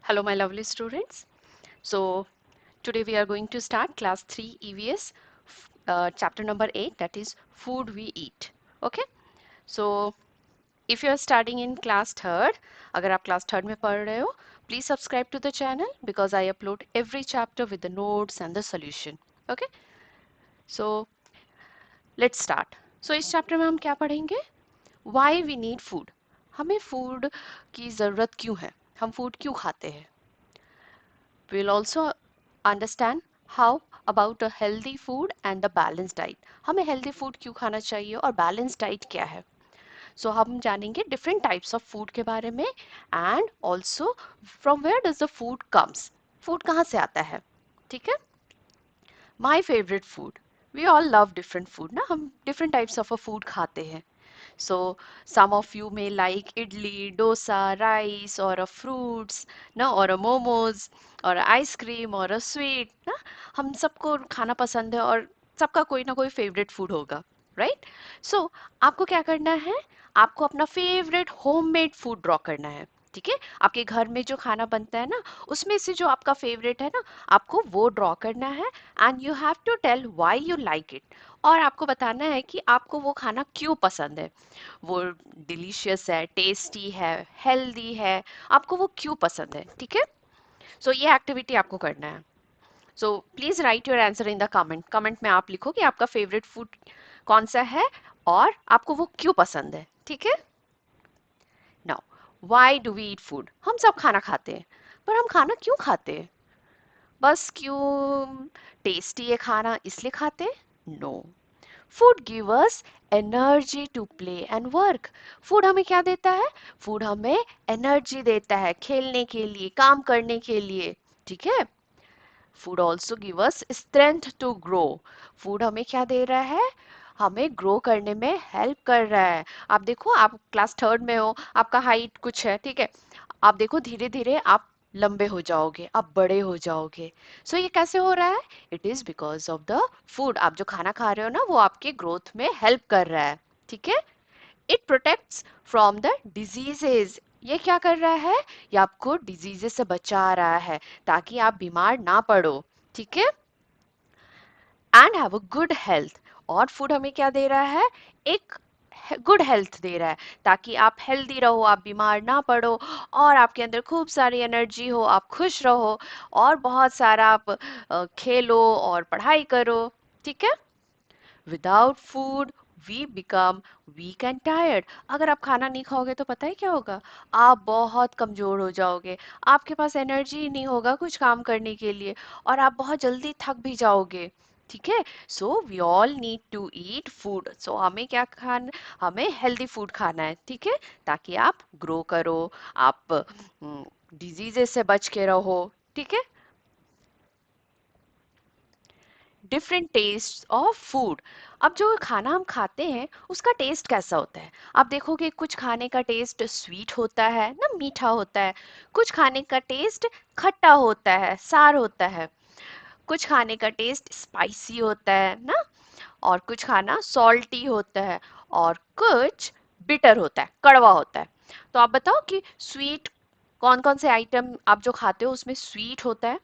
Hello, my lovely students. So, today we are going to start class 3 EVS, chapter number 8, that is food we eat. Okay. So, if you are studying in class 3rd, अगर आप class 3rd में पढ़ रहे हो, please subscribe to the channel because I upload every chapter with the notes and the solution. Okay. So, let's start. So, इस chapter में हम क्या पढ़ेंगे? Why we need food. हमें food की ज़रूरत क्यों है? हम food क्यों खाते हैं? We'll also understand how about a healthy food and the balanced diet. हमें healthy food क्यों खाना चाहिए और balanced diet क्या है? So हम जानेंगे different types of food के बारे में and also from where does the food comes? Food कहाँ से आता है? ठीक है? My favorite food. We all love different food ना हम different types of a food खाते हैं. So some of you may like idli, dosa, rice or a fruits ना or a momos or a ice cream or a sweet ना हम सबको खाना पसंद है और सबका कोई ना कोई फेवरेट फूड होगा राइट सो आपको क्या करना है आपको अपना फेवरेट होममेड फूड ड्रॉ करना है ठीक है आपके घर में जो खाना बनता है ना उसमें से जो आपका फेवरेट है ना आपको वो ड्रॉ करना है and you have to tell why you like it और आपको बताना है कि आपको वो खाना क्यों पसंद है वो डिलीशियस है टेस्टी है हेल्दी है आपको वो क्यों पसंद है ठीक है सो ये एक्टिविटी आपको करना है so please right your answer in the comment में आप लिखो कि आपका फेवरेट फूड कौन सा है और आपको वो क्यों पसंद है ठीक है now why do we eat food हम सब खाना खाते हैं पर हम खाना क्यों खाते हैं बस क्यों टेस्टी है खाना इसलिए खाते हैं no food give us energy to play and work food हमें क्या देता है फूड हमें एनर्जी देता है खेलने के लिए काम करने के लिए ठीक है food also give us strength to grow food हमें क्या दे रहा है हमें ग्रो करने में हेल्प कर रहा है आप देखो आप क्लास 3rd में हो आपका हाइट कुछ है ठीक है आप देखो धीरे धीरे आप लंबे हो जाओगे आप बड़े हो जाओगे सो ये कैसे हो रहा है it is because of the food आप जो खाना खा रहे हो ना वो आपके ग्रोथ में हेल्प कर रहा है ठीक है it protects from the diseases ये क्या कर रहा है ये आपको डिजीजेस से बचा रहा है ताकि आप बीमार ना पड़ो ठीक है and have a good health और फूड हमें क्या दे रहा है एक गुड हेल्थ दे रहा है ताकि आप हेल्दी रहो आप बीमार ना पड़ो और आपके अंदर खूब सारी एनर्जी हो आप खुश रहो और बहुत सारा आप खेलो और पढ़ाई करो ठीक है without food we become weak and tired अगर आप खाना नहीं खाओगे तो पता है क्या होगा आप बहुत कमजोर हो जाओगे आपके पास एनर्जी नहीं होगा कुछ काम करने के लिए और आप बहुत जल्दी थक भी जाओगे ठीक है so we all need to eat food so हमें क्या खाना हमें हेल्दी फूड खाना है ठीक है ताकि आप ग्रो करो आप डिजीजेस से बच के रहो ठीक है डिफरेंट टेस्ट ऑफ फूड अब जो खाना हम खाते हैं उसका टेस्ट कैसा होता है आप देखोगे कुछ खाने का टेस्ट स्वीट होता है ना मीठा होता है कुछ खाने का टेस्ट खट्टा होता है सार होता है कुछ खाने का टेस्ट स्पाइसी होता है ना और कुछ खाना सॉल्टी होता है और कुछ बिटर होता है कड़वा होता है तो आप बताओ कि स्वीट कौन कौन से आइटम आप जो खाते हो उसमें स्वीट होता है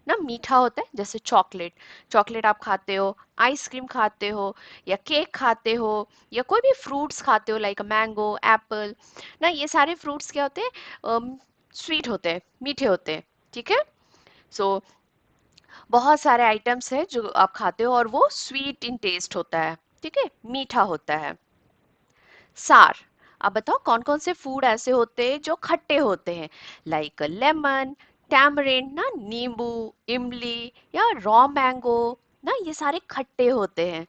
ना मीठा होता है जैसे चॉकलेट चॉकलेट आप खाते हो आइसक्रीम खाते हो या केक खाते हो या कोई भी फ्रूट्स खाते हो लाइक मैंगो एप्पल ना ये सारे फ्रूट्स क्या होते हैं स्वीट होते हैं मीठे होते हैं ठीक है सो बहुत सारे आइटम्स हैं जो आप खाते हो और वो स्वीट इन टेस्ट होता है ठीक है मीठा होता है सार अब बताओ कौन कौन से फूड ऐसे होते हैं जो खट्टे होते हैं लाइक लेमन टैमरिंड ना नींबू इमली या रॉ मैंगो ना ये सारे खट्टे होते हैं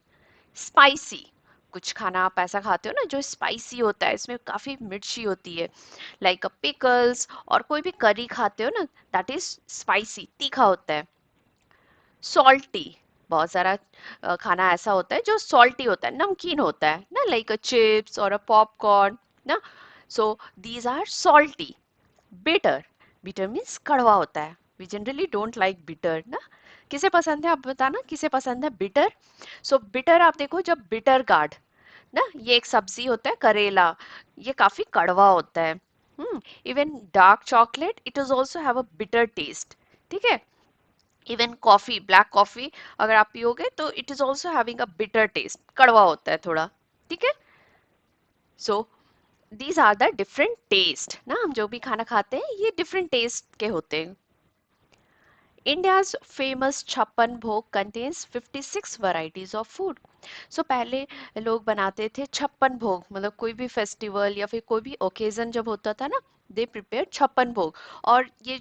स्पाइसी कुछ खाना आप ऐसा खाते हो ना जो स्पाइसी होता है इसमें काफी मिर्ची होती है लाइक पिकल्स और कोई भी करी खाते हो ना दैट इज स्पाइसी तीखा होता है सॉल्टी बहुत सारा खाना ऐसा होता है जो सॉल्टी होता है नमकीन होता है ना लाइक अ चिप्स और अ पॉपकॉर्न ना so these are salty bitter bitter means कड़वा होता है we generally don't like bitter ना किसे पसंद है आप बताना किसे पसंद है बिटर सो बिटर आप देखो जब बिटर गार्ड ना ये एक सब्जी होता है करेला ये काफी कड़वा होता है even dark chocolate it is also have a bitter test, ठीक है। इवन कॉफी, ब्लैक कॉफी अगर आप पियोगे तो it is also having a bitter taste, कड़वा होता है थोड़ा, ठीक है। So these are the different taste ना, हम जो भी खाना खाते हैं ये डिफरेंट टेस्ट के होते हैं। India's famous छप्पन भोग contains 56 varieties of food. So पहले लोग बनाते थे छप्पन भोग, मतलब कोई भी फेस्टिवल या फिर कोई भी ओकेजन जब होता था ना, दे प्रिपेयर छप्पन भोग। और ये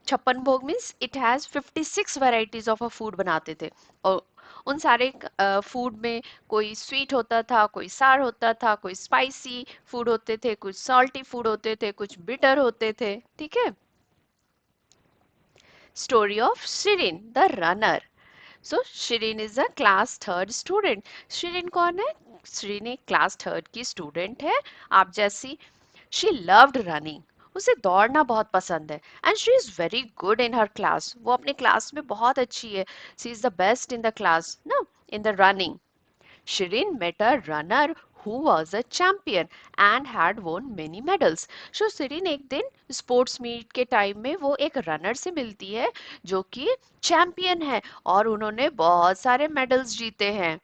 छप्पन भोग means it has 56 varieties of a food बनाते थे। और उन सारे फूड में कोई स्वीट होता था, कोई सार होता था, कोई स्पाइसी फूड होते थे, कुछ सॉल्टी फूड होते थे, कुछ बिटर होते थे, ठीक है। Story of Shirin, the runner. So Shirin is a class third student. Shirin कौन है? Shirin एक क्लास थर्ड की स्टूडेंट है, आप जैसी। She loved running. उसे दौड़ना बहुत पसंद है and she is very good in her class. वो अपने क्लास में बहुत अच्छी है। She is the best in the class ना, in the running. Shirin met a runner who was a champion and had won many medals. So Shirin एक दिन sports meet के टाइम में वो एक रनर से मिलती है जो कि चैंपियन है और उन्होंने बहुत सारे मेडल्स जीते हैं।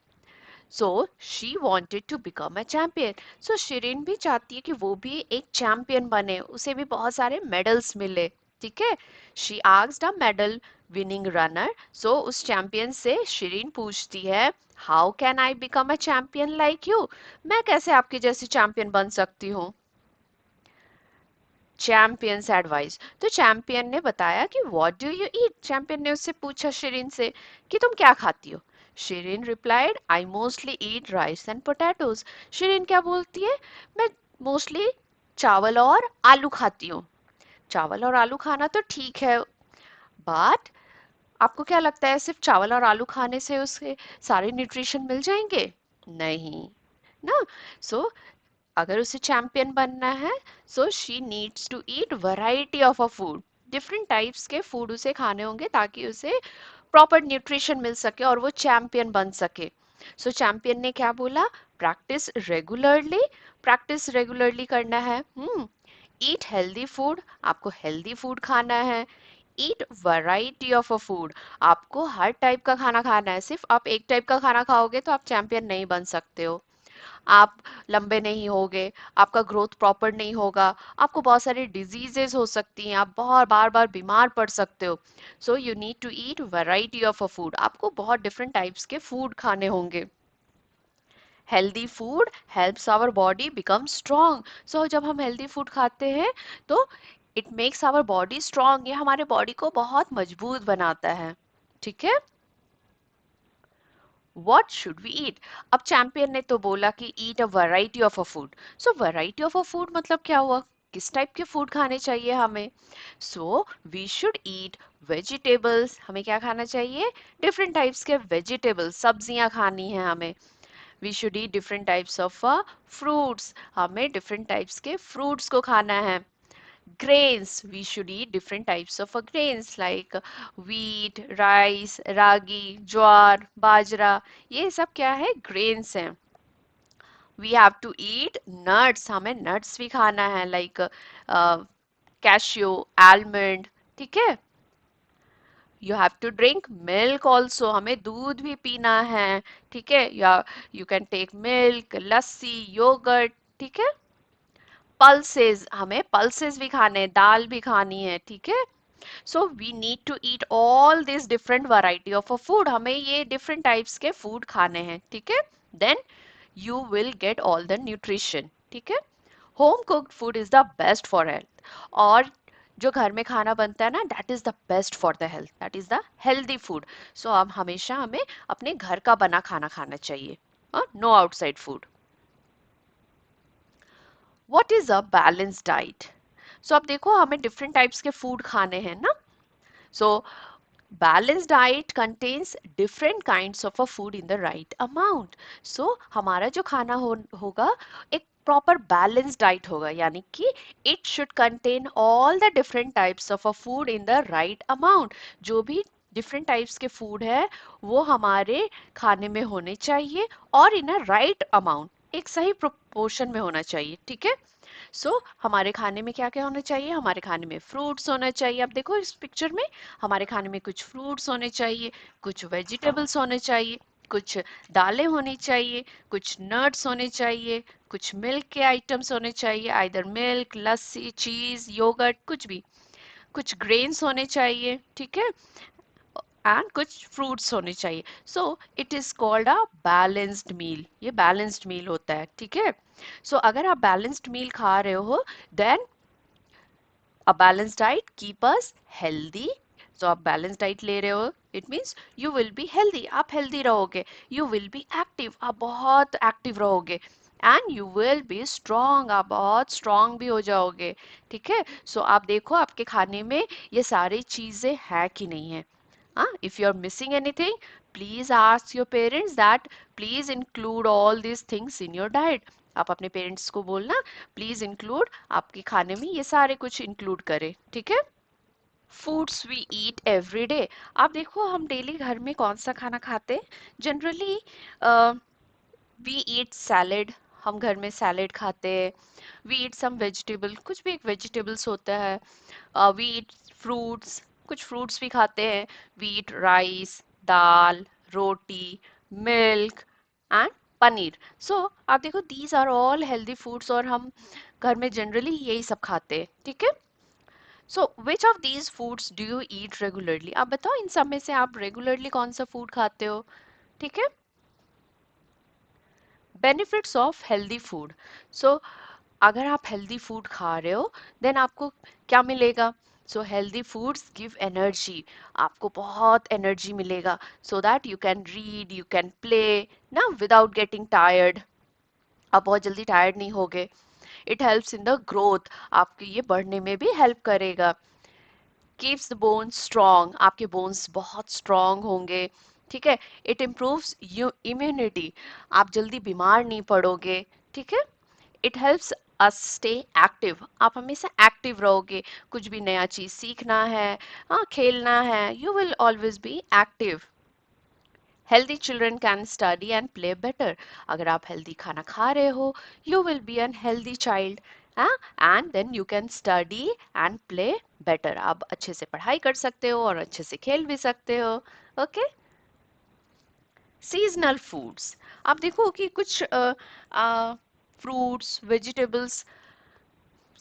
So she wanted to become a champion. सो शिरीन भी चाहती है कि वो भी एक चैंपियन बने, उसे भी बहुत सारे मेडल्स मिले, ठीक है। She asked a medal winning runner. So उस चैंपियन से शिरीन पूछती है, how can I become a champion like you, मैं कैसे आपकी जैसी चैंपियन बन सकती हूँ। चैंपियंस एडवाइस, तो चैंपियन ने बताया कि what do you eat. Champion ने उससे पूछा शिरीन से कि तुम क्या खाती हो। Shirin replied, I mostly eat rice and potatoes. Shirin क्या बोलती है, मैं मोस्टली चावल और आलू खाती हूँ। चावल और आलू खाना तो ठीक है, बट आपको क्या लगता है सिर्फ चावल और आलू खाने से उसके सारे न्यूट्रिशन मिल जाएंगे? नहीं ना। सो अगर उसे चैंपियन बनना है, so she needs to eat variety of a food. Different types के फूड उसे खाने होंगे ताकि उसे प्रॉपर न्यूट्रिशन मिल सके और वो चैंपियन बन सके। सो चैंपियन ने क्या बोला, प्रैक्टिस रेगुलरली। प्रैक्टिस रेगुलरली करना है। ईट हेल्दी फूड, आपको हेल्दी फूड खाना है। ईट वैरायटी ऑफ अ फूड, आपको हर टाइप का खाना खाना है। सिर्फ आप एक टाइप का खाना खाओगे तो आप चैंपियन नहीं बन सकते हो। आप लंबे नहीं होगे, आपका ग्रोथ प्रॉपर नहीं होगा, आपको बहुत सारी डिजीजेस हो सकती हैं, आप बहुत बार बार बीमार पड़ सकते हो। So you need to eat variety of a food, आपको बहुत डिफरेंट टाइप्स के फूड खाने होंगे। Healthy food helps our body become strong. So जब हम हेल्दी फूड खाते हैं तो it makes our body strong, ये हमारे बॉडी को बहुत मजबूत बनाता है, ठीक है। What should we eat? अब चैंपियन ने तो बोला कि eat a variety of a food. So variety of a food मतलब क्या हुआ, किस टाइप के फूड खाने चाहिए हमें। So we should eat vegetables, हमें क्या खाना चाहिए, डिफरेंट टाइप्स के वेजिटेबल्स, सब्जियां खानी है हमें। We should eat different types of fruits, हमें डिफरेंट टाइप्स के फ्रूट्स को खाना है। Grains, we should eat different types of grains like wheat, rice, ragi, ज्वार, बाजरा, ये सब क्या है, grains हैं। We have to eat nuts, हमें nuts भी खाना है like cashew, almond, ठीक है। You have to drink milk also, हमें दूध भी पीना है, ठीक है। या you can take milk, lassi, yogurt, ठीक है। पल्सेस, हमें पल्सेस भी खाने हैं, दाल भी खानी है, ठीक है। So we need to eat all this different variety of a food, हमें ये डिफरेंट टाइप्स के फूड खाने हैं, ठीक है। Then you will get all the nutrition, ठीक है। Home cooked food is the best for health, और जो घर में खाना बनता है ना, that is the best for the health, that is the healthy food. So अब हमेशा हमें अपने घर का बना खाना खाना चाहिए, no outside food. What is a balance diet? So अब देखो हमें डिफरेंट टाइप्स के फूड खाने हैं ना। सो balanced diet contains different kinds of a food in the right amount. So हमारा जो खाना होगा एक प्रॉपर बैलेंस डाइट होगा, यानी कि it should contain all the different types of a food in the right amount. जो भी डिफरेंट टाइप्स के फूड है वो हमारे खाने में होने चाहिए और इन अ राइट अमाउंट, एक सही प्रोपोर्शन में होना चाहिए, ठीक है। सो हमारे खाने में क्या क्या होना चाहिए? हमारे खाने में फ्रूट्स होना चाहिए। अब देखो इस पिक्चर में हमारे खाने में कुछ फ्रूट्स होने चाहिए, कुछ वेजिटेबल्स होने चाहिए, कुछ दालें होनी चाहिए, कुछ नट्स होने चाहिए, कुछ मिल्क के आइटम्स होने चाहिए, आइदर मिल्क, लस्सी, चीज, योगर्ट, कुछ भी, कुछ ग्रेन्स होने चाहिए, ठीक है, एंड कुछ फ्रूट्स होने चाहिए। So it is called a balanced meal. ये बैलेंस्ड मील होता है, ठीक है। सो अगर आप बैलेंस्ड मील खा रहे हो then a balanced diet keep us healthy. So आप बैलेंस डाइट ले रहे हो, it means you will be healthy, आप हेल्दी रहोगे। यू विल बी एक्टिव, आप बहुत एक्टिव रहोगे। And you will be strong, आप बहुत स्ट्रॉन्ग भी हो जाओगे, ठीक है। सो आप देखो आपके खाने में ये सारी चीजें हैं कि नहीं है। If you're missing anything, please ask your parents that please include all these things in your diet. आप अपने पेरेंट्स को बोलना प्लीज इंक्लूड, आपके खाने में ये सारे कुछ इंक्लूड करें, ठीक है। Foods we eat every day. आप देखो हम डेली घर में कौन सा खाना खाते हैं? जनरली वी ईट सैलेड, हम घर में सैलेड खाते हैं। वी ईट सम वेजिटेबल, कुछ भी एक वेजिटेबल्स होता है। वी ईट फ्रूट्स, कुछ फ्रूट्स भी खाते हैं। We eat rice, dal, roti, milk and paneer. So आप देखो these are all healthy foods और हम घर में जनरली यही सब खाते हैं, ठीक है। So which of these foods do you eat regularly? आप बताओ इन सब में से आप रेगुलरली कौन सा फूड खाते हो, ठीक है। Benefits of healthy food. So अगर आप हेल्दी फूड खा रहे हो देन आपको क्या मिलेगा? So healthy foods give energy, आपको बहुत एनर्जी मिलेगा सो that you can read, you can play ना विदाउट गेटिंग टायर्ड। आप बहुत जल्दी टायर्ड नहीं होगे। It helps in the growth, आपके ये बढ़ने में भी हेल्प करेगा। कीप्स द बोन्स स्ट्रॉन्ग, आपके बोन्स बहुत स्ट्रॉन्ग होंगे, ठीक है। इट इम्प्रूव्स इम्यूनिटी, आप जल्दी बीमार नहीं पड़ोगे, ठीक है। It helps us stay active, आप हमेशा एक्टिव रहोगे। कुछ भी नया चीज सीखना है, हाँ खेलना है, you will always be active. Healthy children can study and play better. अगर आप हेल्दी खाना खा रहे हो you will be an healthy child, and then you can study and play better. आप अच्छे से पढ़ाई कर सकते हो और अच्छे से खेल भी सकते हो, ओके। सीजनल फूड्स, आप देखो कि कुछ फ्रूट्स वेजिटेबल्स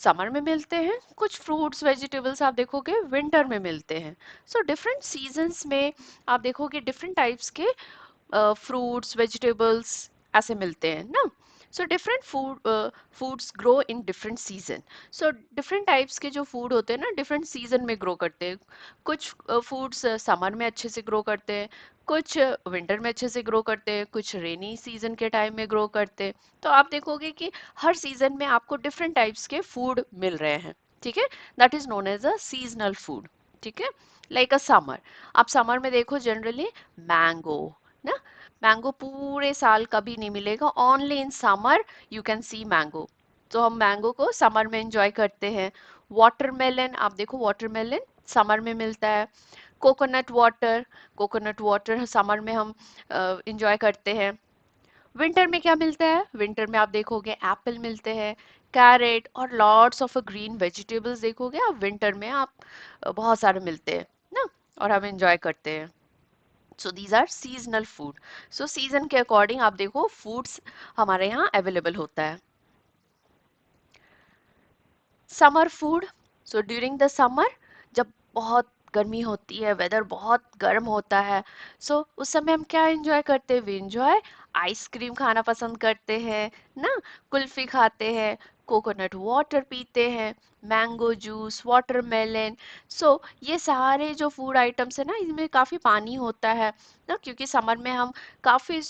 समर में मिलते हैं, कुछ फ्रूट्स वेजिटेबल्स आप देखोगे विंटर में मिलते हैं। सो डिफरेंट सीजन्स में आप देखोगे डिफरेंट टाइप्स के फ्रूट्स वेजिटेबल्स ऐसे मिलते हैं ना। So different foods grow in different season. So different types के जो फूड होते हैं ना डिफरेंट सीजन में ग्रो करते हैं। कुछ फूड्स समर में अच्छे से ग्रो करते हैं, कुछ विंटर में अच्छे से ग्रो करते हैं, कुछ रेनी सीजन के टाइम में ग्रो करते हैं। तो आप देखोगे कि हर सीजन में आपको डिफरेंट टाइप्स के फूड मिल रहे हैं, ठीक है। That is known as a seasonal food, ठीक है। लाइक अ समर, आप समर में देखो जनरली मैंगो ना, मैंगो पूरे साल कभी नहीं मिलेगा, only in summer you can see mango. तो हम मैंगो को समर में एंजॉय करते हैं। वाटरमेलन, आप देखो वाटरमेलन समर में मिलता है। Coconut water, coconut water summer में हम इंजॉय करते हैं। विंटर में क्या मिलता है? विंटर में आप देखोगे एप्पल मिलते हैं, कैरेट और लॉट्स ऑफ ग्रीन वेजिटेबल्स देखोगे आप विंटर में, आप बहुत सारे मिलते हैं ना, और हम एंजॉय करते हैं। So these are seasonal food. So season के अकॉर्डिंग आप देखो फूड्स हमारे यहाँ अवेलेबल होता है। Summer food, so during the summer जब बहुत गर्मी होती है, वेदर बहुत गर्म होता है, सो उस समय हम क्या एंजॉय करते हैं? वी एंजॉय आइसक्रीम खाना पसंद करते हैं ना, कुल्फी खाते हैं, कोकोनट वाटर पीते हैं, मैंगो जूस, वाटरमेलन। सो ये सारे जो फूड आइटम्स है ना इनमें काफ़ी पानी होता है ना, क्योंकि समर में हम काफ़ी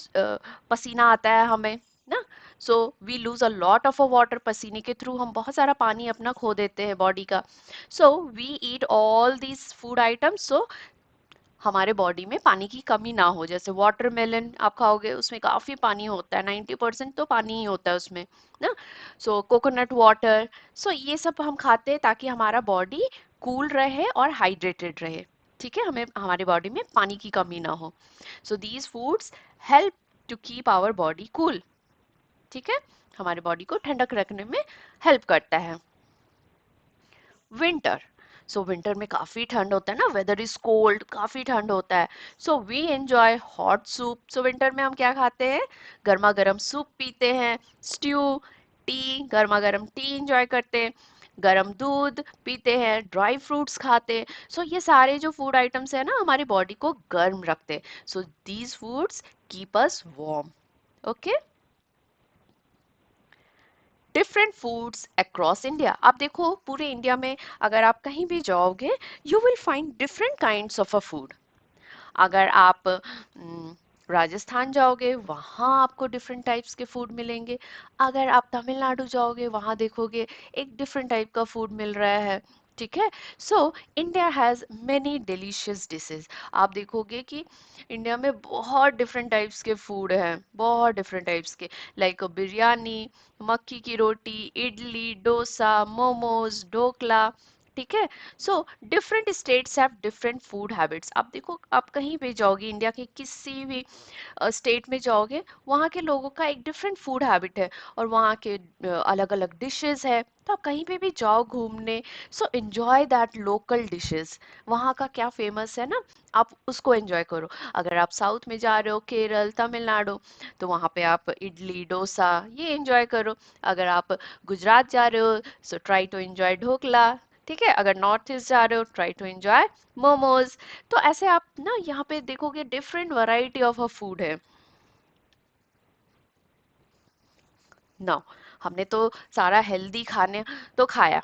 पसीना आता है हमें ना। So we lose a lot of a water, पसीने के थ्रू हम बहुत सारा पानी अपना खो देते हैं बॉडी का। So we eat all these food items so हमारे बॉडी में पानी की कमी ना हो। जैसे वाटरमेलन आप खाओगे उसमें काफी पानी होता है, 90% तो पानी ही होता है उसमें ना। सो कोकोनट वाटर, सो ये सब हम खाते हैं ताकि हमारा बॉडी कूल रहे और हाइड्रेटेड रहे, ठीक है, हमें हमारे बॉडी में पानी की कमी ना हो। So these foods help to keep our body cool, ठीक है, हमारे बॉडी को ठंडक रखने में हेल्प करता है। विंटर, सो विंटर में काफी ठंड होता है ना, वेदर इज कोल्ड, काफी ठंड होता है। So we enjoy hot soup. So winter में हम क्या खाते हैं, गर्मा गर्म सूप पीते हैं, स्ट्यू, टी, गर्मा गर्म टी एंजॉय करते हैं, गर्म दूध पीते हैं, ड्राई फ्रूट्स खाते हैं। सो ये सारे जो फूड आइटम्स है ना, हमारी बॉडी को गर्म रखते हैं। So these foods keep us warm. Okay, different foods across India. आप देखो पूरे इंडिया में अगर आप कहीं भी जाओगे, you will find different kinds of a food. अगर आप राजस्थान जाओगे, वहाँ आपको डिफरेंट टाइप्स के फूड मिलेंगे। अगर आप तमिलनाडु जाओगे, वहाँ देखोगे एक डिफरेंट टाइप का फूड मिल रहा है। ठीक है, so India has many delicious dishes. आप देखोगे कि इंडिया में बहुत डिफरेंट टाइप्स के फूड हैं, बहुत डिफरेंट टाइप्स के, लाइक बिरयानी, मक्की की रोटी, इडली, डोसा, मोमोज, ढोकला। ठीक है, so different states have different food habits. आप देखो, आप कहीं भी जाओगे, इंडिया के किसी भी स्टेट में जाओगे, वहाँ के लोगों का एक डिफरेंट फूड हैबिट है, और वहाँ के अलग अलग डिशेस है। तो आप कहीं पे भी जाओ घूमने, so enjoy that local dishes. वहाँ का क्या फेमस है ना, आप उसको एंजॉय करो। अगर आप साउथ में जा रहे हो, केरल, तमिलनाडु, तो वहाँ पे आप इडली, डोसा ये एंजॉय करो। अगर आप गुजरात जा रहे हो, so try to enjoy dhokla. ठीक है, अगर नॉर्थ ईस्ट जा रहे हो, ट्राई टू एंजॉय मोमोज। तो ऐसे आप ना यहाँ पे देखोगे different variety of a food है। ना, हमने तो सारा हेल्दी खाने तो खाया,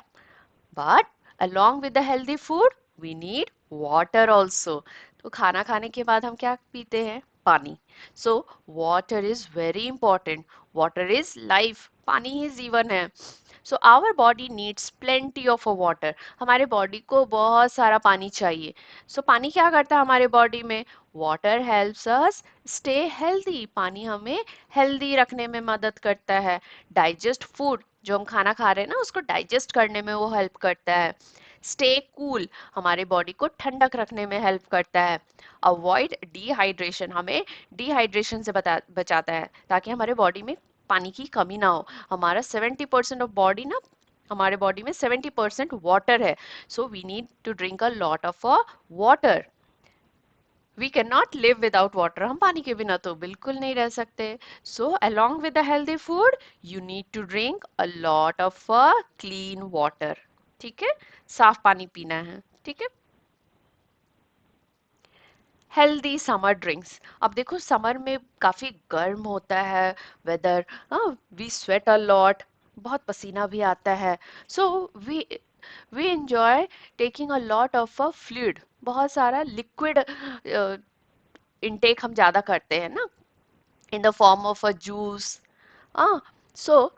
but along with the healthy food we need water also। तो खाना खाने के बाद हम क्या पीते हैं, पानी। So water is very important, water is life, पानी ही जीवन है। So our body needs plenty of water. हमारे बॉडी को बहुत सारा पानी चाहिए। सो पानी क्या करता है हमारे बॉडी में, water helps us stay healthy. पानी हमें हेल्दी रखने में मदद करता है। डाइजेस्ट फूड, जो हम खाना खा रहे हैं ना, उसको डाइजेस्ट करने में वो हेल्प करता है। स्टे कूल, हमारे बॉडी को ठंडक रखने में हेल्प करता है। अवॉइड डिहाइड्रेशन, हमें डिहाइड्रेशन से बचाता है, ताकि हमारे बॉडी में पानी की कमी ना हो। हमारा 70% ऑफ बॉडी ना, हमारे बॉडी में 70% वाटर है। So we need to drink a lot of water. We can not live without water, हम पानी के बिना तो बिल्कुल नहीं रह सकते। So along with the healthy food you need to drink a lot of clean water. ठीक है, साफ पानी पीना है। ठीक है, हेल्दी समर ड्रिंक्स। अब देखो समर में काफी गर्म होता है weather, we sweat a lot, बहुत पसीना भी आता है। So we we enjoy taking a lot of a fluid, बहुत सारा लिक्विड इनटेक हम ज्यादा करते हैं ना, in the form of a juice। So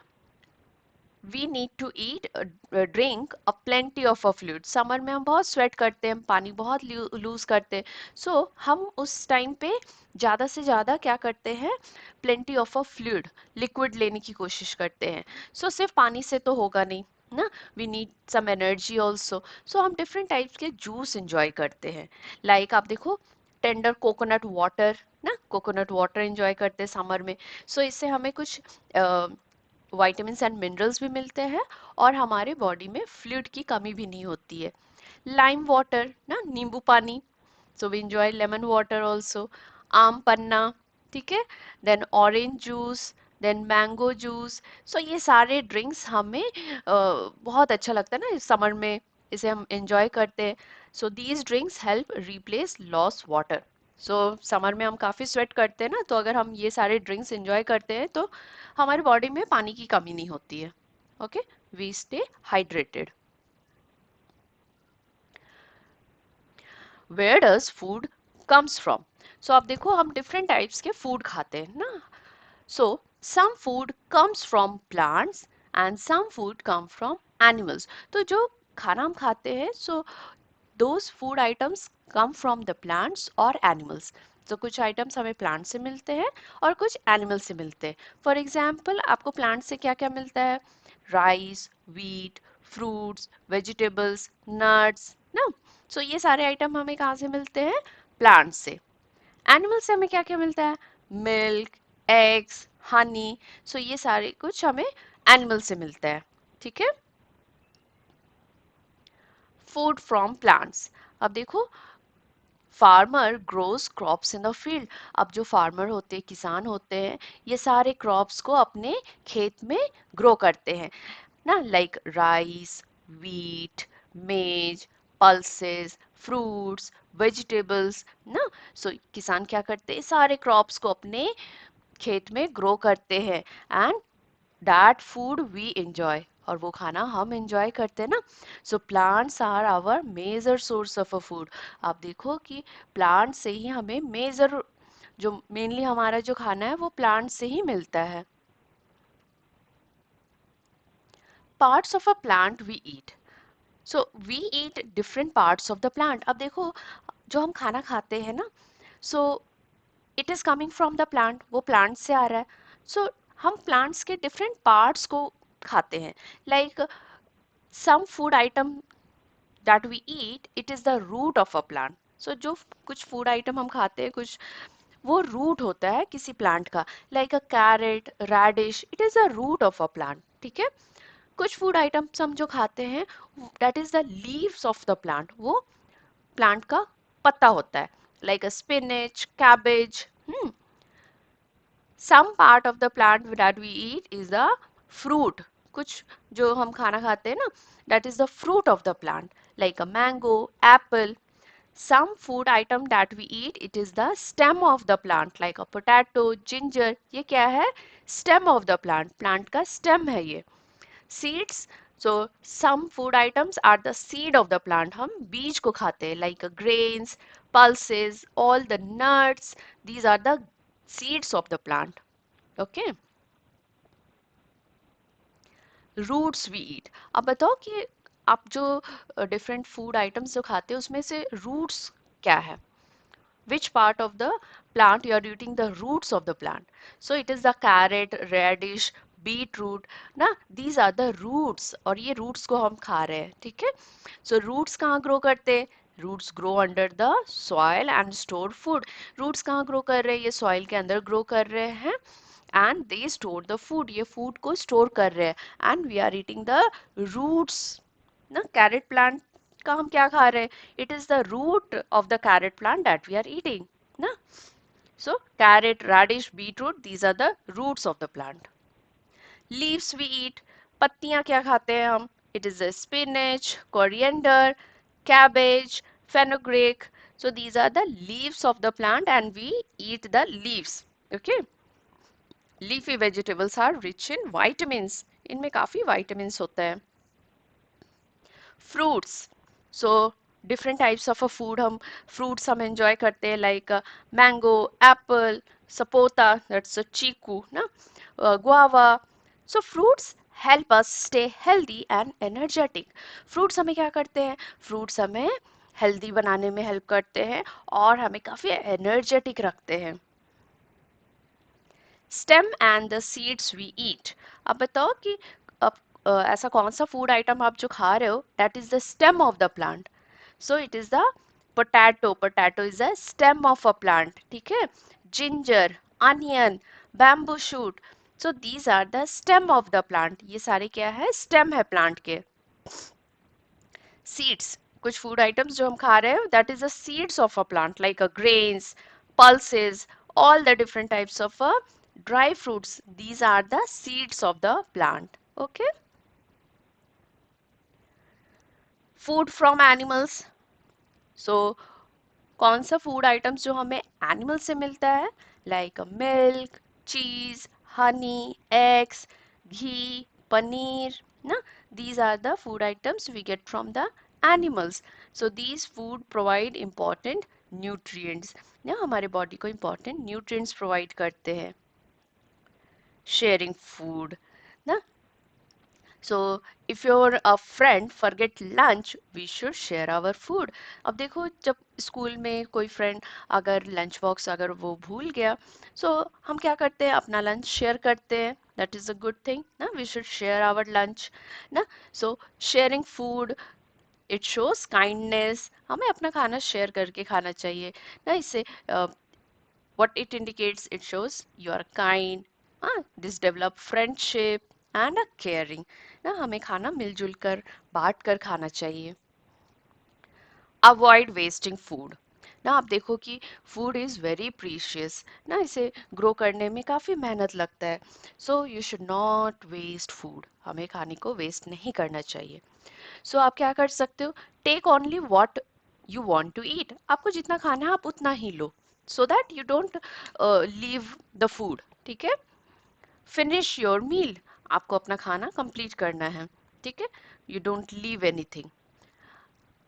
we need to eat drink a plenty of a fluid. Summer में हम बहुत स्वेट करते हैं, पानी बहुत लूज करते हैं। सो हम उस टाइम पे ज़्यादा से ज़्यादा क्या करते हैं, plenty of a fluid, liquid लेने की कोशिश करते हैं। सो सिर्फ पानी से तो होगा नहीं ना, we need some energy also. So हम डिफरेंट टाइप्स के जूस इंजॉय करते हैं। लाइक आप देखो, टेंडर कोकोनट वाटर ना, कोकोनट वाटर एंजॉय करते हैं समर में। सो इससे हमें कुछ विटामिन्स एंड मिनरल्स भी मिलते हैं, और हमारे बॉडी में फ्लूइड की कमी भी नहीं होती है। लाइम वाटर ना, नींबू पानी, so we enjoy lemon water also. आम पन्ना, ठीक है, then orange juice, then mango juice. So ये सारे ड्रिंक्स हमें बहुत अच्छा लगता है ना समर में, इसे हम एंजॉय करते हैं। So these drinks help replace loss water. So summer में हम काफ़ी स्वेट करते हैं ना, तो अगर हम ये सारे ड्रिंक्स एंजॉय करते हैं, तो हमारी बॉडी में पानी की कमी नहीं होती है। Okay, we stay hydrated. Where does food comes from. So आप देखो, हम डिफरेंट टाइप्स के फूड खाते हैं ना। So some food comes from plants and some food come from animals. तो जो खाना हम खाते हैं, सो those food items come from the plants और animals। तो कुछ आइटम्स हमें प्लांट से मिलते हैं और कुछ एनिमल से मिलते हैं। फॉर एग्जाम्पल, आपको प्लांट से क्या क्या मिलता है, rice, wheat, fruits, vegetables, nuts ना। सो ये सारे आइटम हमें कहाँ से मिलते हैं, प्लांट से। एनिमल से हमें क्या क्या मिलता है, मिल्क, एग्स, हनी। सो ये सारे कुछ हमें एनिमल से मिलता है, ठीक है। Food from plants. अब देखो, farmer grows crops in the field. अब जो फार्मर होते हैं, किसान होते हैं, ये सारे क्रॉप्स को अपने खेत में ग्रो करते हैं ना, लाइक राइस, वीट, मेज, पल्सेस, फ्रूट्स, वेजिटेबल्स ना। सो किसान क्या करते हैं, सारे क्रॉप्स को अपने खेत में ग्रो करते हैं, and that food we enjoy, और वो खाना हम एंजॉय करते हैं ना। So plants are our major source of a food. आप देखो कि प्लांट से ही हमें मेजर, जो मेनली हमारा जो खाना है वो प्लांट से ही मिलता है। Parts of a plant we eat. So we eat different parts of the plant. अब देखो, जो हम खाना खाते हैं ना, so it is coming from the plant, वो प्लांट से आ रहा है। सो हम प्लांट्स के डिफरेंट पार्ट्स को खाते हैं, like some food item that we eat, it is the root of a plant. So जो कुछ फूड आइटम हम खाते हैं, कुछ वो रूट होता है किसी प्लांट का, like a carrot, radish, it is a root of a plant, ठीक है। कुछ फूड आइटम्स हम जो खाते हैं, that is the leaves of the plant, वो प्लांट का पत्ता होता है, like a spinach, cabbage. some part of the plant that we eat is the fruit. कुछ जो हम खाना खाते हैं ना, that is the fruit of the plant, like a mango, apple. Some food item that we eat, it is the stem of the plant, like a potato, ginger. ये क्या है, stem of the plant, plant का stem है ये। Seeds, so some food items are the seed of the plant, हम बीज को खाते हैं, like grains, pulses, all the nuts, these are the seeds of the plant, okay. Roots we eat. अब बताओ कि आप जो डिफरेंट फूड आइटम्स जो खाते हो उसमें से रूट्स क्या है, which part of the plant you are eating the roots of the plant. So it is the carrot, radish, beetroot ना, these are the roots, और ये roots को हम खा रहे हैं, ठीक है। So roots कहाँ grow करते हैं, roots grow under the soil and store food. roots कहाँ grow कर रहे हैं, ये soil के अंदर grow कर रहे हैं, and they store the food, ये food को store कर रहे हैं, and we are eating the roots ना। कैरेट प्लांट का हम क्या खा रहे हैं, it is the root of the carrot plant that we are eating ना। So carrot, radish, beetroot, these are the roots of the plant. Leaves we eat. पत्तियां क्या खाते हैं हम, it is the spinach, coriander, cabbage, fenugreek. So these are the leaves of the plant and we eat the leaves, okay. Leafy vegetables are rich in vitamins, इनमें काफी vitamins होता है। Fruits, so different types of a food, हम fruits हम enjoy करते हैं, like mango, apple, sapota, that's a chikoo ना, guava. So fruits help us stay healthy and energetic. Fruits हमें क्या करते हैं, फ्रूट्स हमें हेल्दी बनाने में हेल्प करते हैं और हमें काफ़ी एनर्जेटिक रखते हैं। Stem and the seeds we eat. अब बताओ कि अब ऐसा कौन सा फूड आइटम आप जो खा रहे हो, that is the stem of the plant. So it is the potato, potato is the stem of a plant, ठीक है। Ginger, onion, bamboo shoot, so these are the stem of the plant, ये सारे क्या है, stem है plant के। Seeds, कुछ food items जो हम खा रहे हैं, that is the seeds of a plant, like a grains, pulses, all the different types of dry fruits, these are the seeds of the plant, okay. Food from animals, so कौन सा food items जो हमें animal से मिलता है, like milk, चीज, Honey, eggs, घी, पनीर ना, these are the food items we get from the animals. So these food provide important nutrients ना, हमारे बॉडी को important nutrients provide करते हैं। sharing food ना, so if your a friend forget lunch, we should share our food. अब देखो, जब स्कूल में कोई फ्रेंड अगर लंच बॉक्स अगर वो भूल गया, so हम क्या करते हैं, अपना लंच शेयर करते हैं, that is a good thing ना, we should share our lunch ना। so sharing food, it shows kindness, हमें अपना खाना शेयर करके खाना चाहिए ना, इससे What it indicates, it shows you are kind, this develop friendship and a caring. ना हमें खाना मिलजुल कर बांट कर खाना चाहिए. Avoid wasting food. ना आप देखो कि फूड इज़ वेरी प्रीशियस, ना इसे ग्रो करने में काफ़ी मेहनत लगता है. So you should not waste food. हमें खाने को वेस्ट नहीं करना चाहिए. सो आप क्या कर सकते हो, take only what you want to eat. आपको जितना खाना है आप उतना ही लो, so that you don't leave the food. ठीक है. Finish your meal. आपको अपना खाना कंप्लीट करना है. ठीक है. You don't leave anything.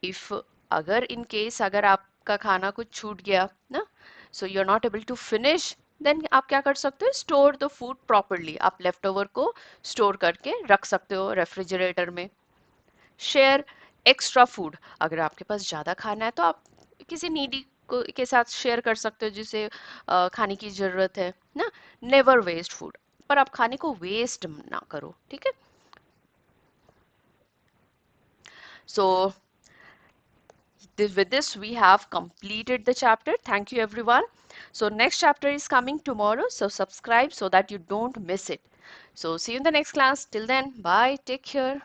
If अगर इन केस अगर आपका खाना कुछ छूट गया ना, so you are not able to finish, then आप क्या कर सकते हो, स्टोर द फूड प्रॉपरली. आप लेफ्ट ओवर को स्टोर करके रख सकते हो रेफ्रिजरेटर में. Share extra food. अगर आपके पास ज़्यादा खाना है तो आप किसी नीडी को के साथ शेयर कर सकते हो जिसे खाने की ज़रूरत है ना. Never waste food. पर आप खाने को वेस्ट ना करो. ठीक है. सो with this we have completed the chapter. Thank you everyone. So next chapter is coming tomorrow, so subscribe so that you don't miss it. So see you in the next class. Till then, bye, take care.